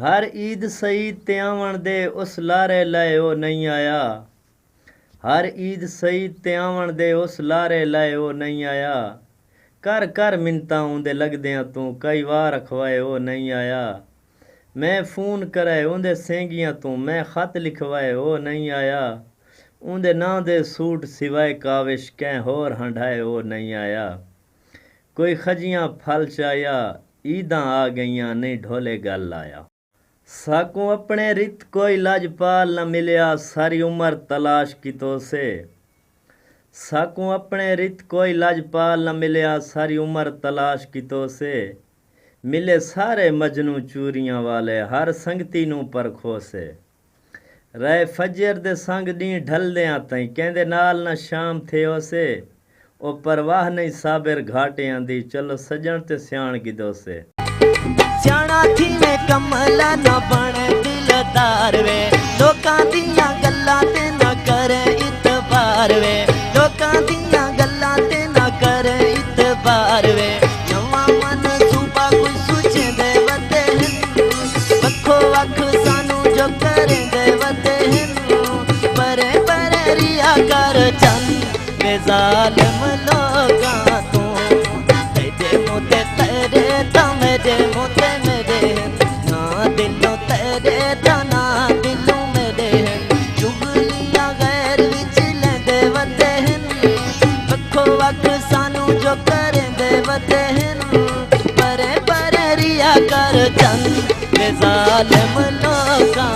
हर ईद सईद ते आवन दे उस लारे लाए ओ नहीं आया। हर ईद सईद ते आवन दे उस लारे लाए ओ नहीं आया। कर कर मिन्नतां उंदे लगदियां तू कई वार अखवाए ओ नहीं आया। मैं फ़ोन करे उंदे सेंगियां तू मैं खत लिखवाए ओ नहीं आया। उंदे नां दे सूट सिवाए काविश कैं होर हंडाए ओ नहीं आया। कोई खजियां फल चाया ईदां आ गईयां नहीं ढोले गल आया। साकू अपने रित कोई लाजपाल न मिलया सारी उम्र तलाश की तो से। साकू अपने रित कोई लाजपाल न मिलया सारी उम्र तलाश की तो से। मिले सारे मजनू चूरियां वाले हर संगती नू परखो से। रहे फजर दे संग दी ढलदियां तई कहंदे नाल न शाम थे से। ओ परवाह नहीं साबिर घाटियां दी चलो सजन ते सियाण गिदो से। सियाणा थी में कमला न बने दिलदार वे लोकां दियां गल्लां ते न करे इतबार वे लोकां दियां गल्लां ते न करे इतबार वे नवा मन सूबा कोई सोचे दे वदे वखो वख सानू जो करे दे वदे परे परे रिया कर चंद बेजालिम लोकां तू तेरे मोते तेरे मेरे मोते मेरे ना दिलों तेरे ना दिलों मेरे चुगलियां गैर विच लेंदे वदे वखो वख सानू जो करेंदे वदे परे परे रिया कर चंद जालिम लोकां